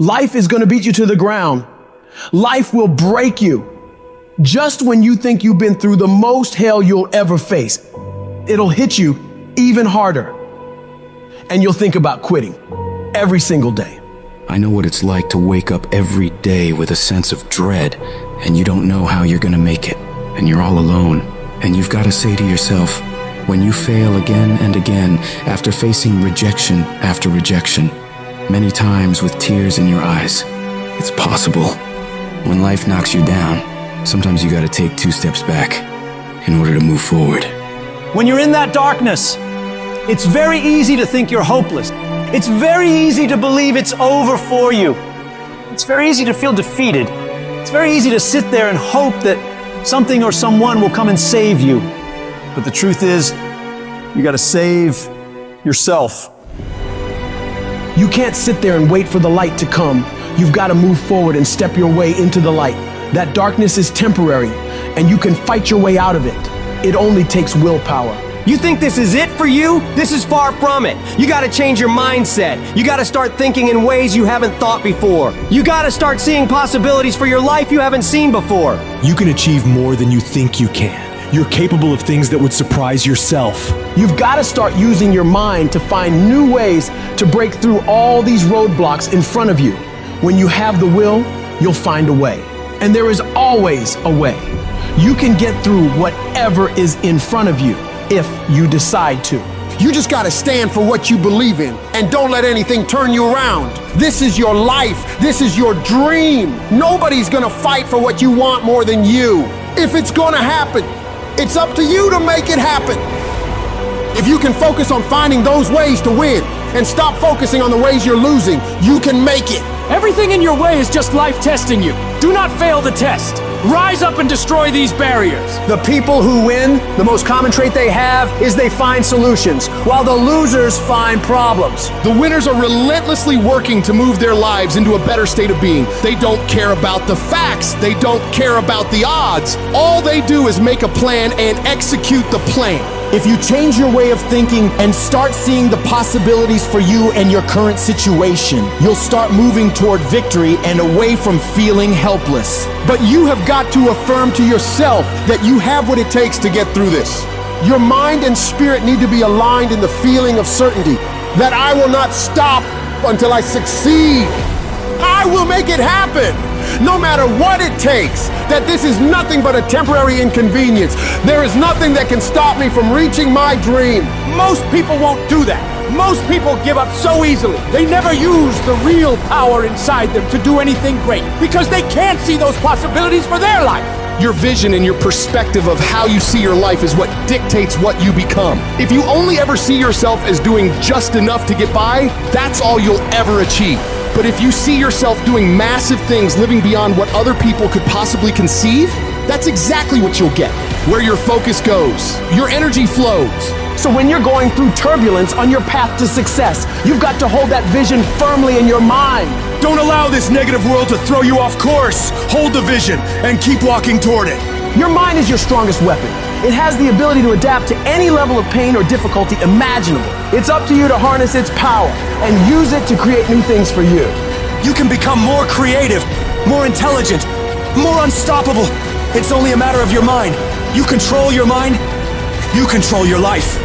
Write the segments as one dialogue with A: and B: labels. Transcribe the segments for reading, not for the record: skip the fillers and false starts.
A: Life is going to beat you to the ground. Life will break you. Just when you think you've been through the most hell you'll ever face, it'll hit you even harder. And you'll think about quitting every single day.
B: I know what it's like to wake up every day with a sense of dread, and you don't know how you're gonna make it, and you're all alone. And you've got to say to yourself, when you fail again and again, after facing rejection after rejection, many times with tears in your eyes, it's possible. When life knocks you down, sometimes you gotta take 2 steps back in order to move forward.
C: When you're in that darkness, it's very easy to think you're hopeless. It's very easy to believe it's over for you. It's very easy to feel defeated. It's very easy to sit there and hope that something or someone will come and save you. But the truth is, you gotta save yourself.
A: You can't sit there and wait for the light to come. You've got to move forward and step your way into the light. That darkness is temporary, and you can fight your way out of it. It only takes willpower.
D: You think this is it for you? This is far from it. You gotta change your mindset. You gotta start thinking in ways you haven't thought before. You gotta start seeing possibilities for your life you haven't seen before.
E: You can achieve more than you think you can. You're capable of things that would surprise yourself.
A: You've got to start using your mind to find new ways to break through all these roadblocks in front of you. When you have the will, you'll find a way. And there is always a way. You can get through whatever is in front of you if you decide to.
F: You just gotta stand for what you believe in and don't let anything turn you around. This is your life. This is your dream. Nobody's gonna fight for what you want more than you. If it's gonna happen, it's up to you to make it happen. If you can focus on finding those ways to win and stop focusing on the ways you're losing, you can make it.
G: Everything in your way is just life testing you. Do not fail the test. Rise up and destroy these barriers.
C: The people who win, the most common trait they have is they find solutions, while the losers find problems.
H: The winners are relentlessly working to move their lives into a better state of being. They don't care about the facts. They don't care about the odds. All they do is make a plan and execute the plan.
I: If you change your way of thinking and start seeing the possibilities for you and your current situation, you'll start moving toward victory and away from feeling helpless.
F: But you have got to affirm to yourself that you have what it takes to get through this. Your mind and spirit need to be aligned in the feeling of certainty that I will not stop until I succeed. I will make it happen, no matter what it takes, that this is nothing but a temporary inconvenience. There is nothing that can stop me from reaching my dream.
G: Most people won't do that. Most people give up so easily. They never use the real power inside them to do anything great because they can't see those possibilities for their life.
H: Your vision and your perspective of how you see your life is what dictates what you become. If you only ever see yourself as doing just enough to get by, that's all you'll ever achieve. But if you see yourself doing massive things, living beyond what other people could possibly conceive, that's exactly what you'll get. Where your focus goes, your energy flows.
A: So when you're going through turbulence on your path to success, you've got to hold that vision firmly in your mind.
E: Don't allow this negative world to throw you off course. Hold the vision and keep walking toward it.
A: Your mind is your strongest weapon. It has the ability to adapt to any level of pain or difficulty imaginable. It's up to you to harness its power and use it to create new things for you.
E: You can become more creative, more intelligent, more unstoppable. It's only a matter of your mind. You control your mind, you control your life.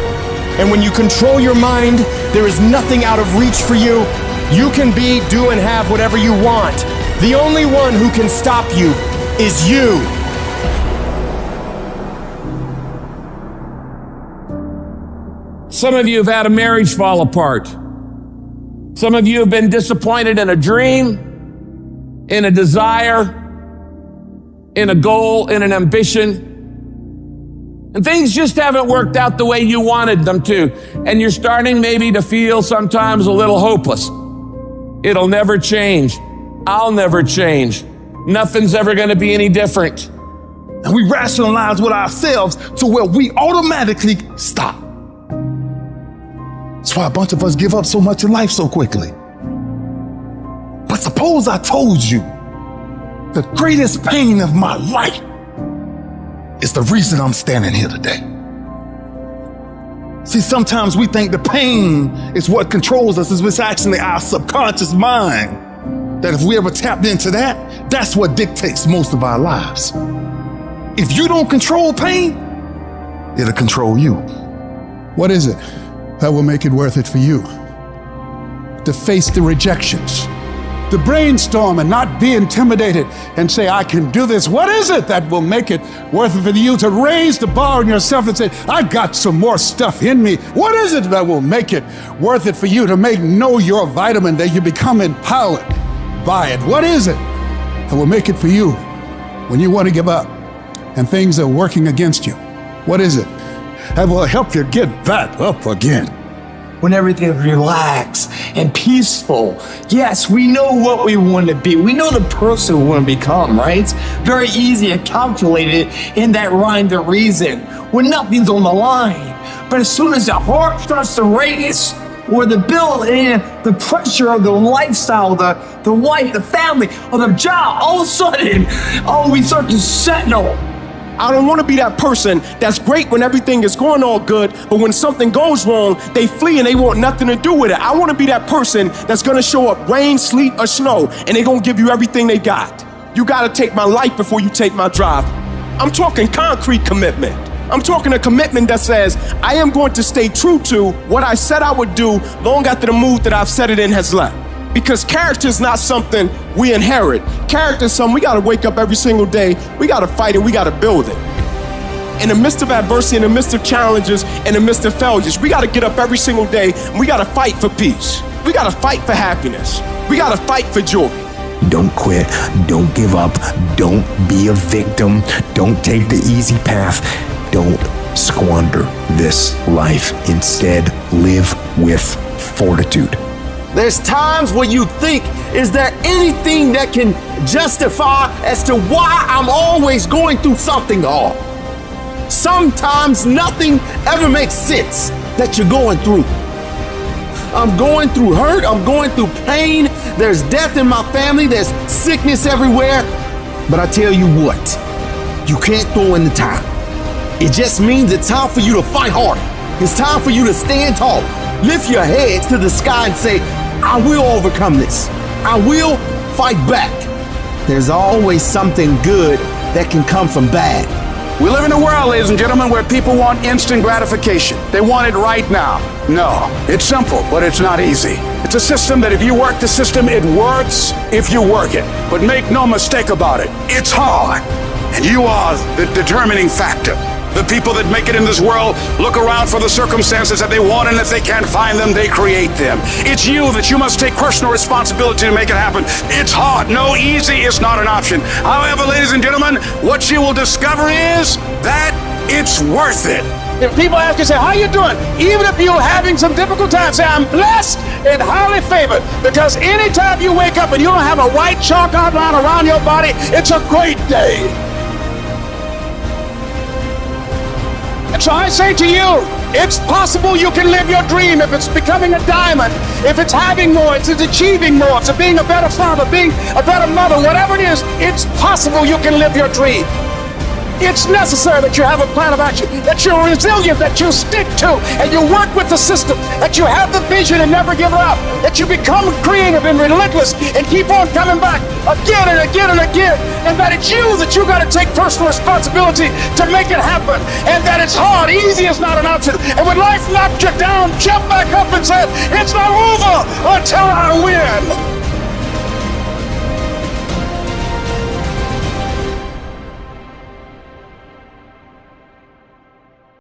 F: And when you control your mind, there is nothing out of reach for you. You can be, do, and have whatever you want. The only one who can stop you is you.
J: Some of you have had a marriage fall apart. Some of you have been disappointed in a dream, in a desire, in a goal, in an ambition. And things just haven't worked out the way you wanted them to. And you're starting maybe to feel sometimes a little hopeless. It'll never change. I'll never change. Nothing's ever going to be any different.
K: And we rationalize with ourselves to where we automatically stop. That's why a bunch of us give up so much in life so quickly. But suppose I told you the greatest pain of my life is the reason I'm standing here today. See, sometimes we think the pain is what controls us. It's actually our subconscious mind that if we ever tapped into that, that's what dictates most of our lives. If you don't control pain, it'll control you.
G: What is it that will make it worth it for you? To face the rejections, to brainstorm and not be intimidated and say, I can do this. What is it that will make it worth it for you to raise the bar on yourself and say, I got some more stuff in me? What is it that will make it worth it for you to know your vitamin, that you become empowered by it? What is it that will make it for you when you want to give up and things are working against you? What is it that will help you get back up again?
I: When everything is relaxed and peaceful. Yes, we know what we want to be. We know the person we want to become, right? It's very easy to calculate it in that rhyme to reason when nothing's on the line. But as soon as the heart starts to race, or the bill and the pressure of the lifestyle, the wife, the family, or the job, all of a sudden, we start to settle.
D: I don't want to be that person that's great when everything is going all good, but when something goes wrong, they flee and they want nothing to do with it. I want to be that person that's going to show up rain, sleet, or snow, and they're going to give you everything they got. You got to take my life before you take my drive. I'm talking concrete commitment. I'm talking a commitment that says I am going to stay true to what I said I would do long after the mood that I've set it in has left. Because character is not something we inherit. Character is something we gotta wake up every single day, we gotta fight it, we gotta build it. In the midst of adversity, in the midst of challenges, in the midst of failures, we gotta get up every single day and we gotta fight for peace. We gotta fight for happiness. We gotta fight for joy.
L: Don't quit, don't give up, don't be a victim, don't take the easy path, don't squander this life. Instead, live with fortitude.
M: There's times where you think, is there anything that can justify as to why I'm always going through something hard? Sometimes nothing ever makes sense that you're going through. I'm going through hurt, I'm going through pain, there's death in my family, there's sickness everywhere. But I tell you what, you can't throw in the towel. It just means it's time for you to fight hard. It's time for you to stand tall. Lift your heads to the sky and say, I will overcome this. I will fight back. There's always something good that can come from bad.
G: We live in a world, ladies and gentlemen, where people want instant gratification. They want it right now. No, it's simple, but it's not easy. It's a system that if you work the system, it works if you work it. But make no mistake about it, it's hard. And you are the determining factor. The people that make it in this world look around for the circumstances that they want, and if they can't find them, they create them. It's you that you must take personal responsibility to make it happen. It's hard. No, easy is not an option. However, ladies and gentlemen, what you will discover is that it's worth it. If people ask you, say, how you doing? Even if you're having some difficult times, say, I'm blessed and highly favored. Because anytime you wake up and you don't have a white chalk outline around your body, it's a great day. And so I say to you, it's possible you can live your dream if it's becoming a diamond, if it's having more, it's achieving more, it's being a better father, being a better mother, whatever it is, it's possible you can live your dream. It's necessary that you have a plan of action, that you're resilient, that you stick to, and you work with the system, that you have the vision and never give up, that you become creative and relentless and keep on coming back again and again and again, and that it's you that you got to take personal responsibility to make it happen, and that it's hard, easy is not an option, and when life knocks you down, jump back up and say, it's not over until I win.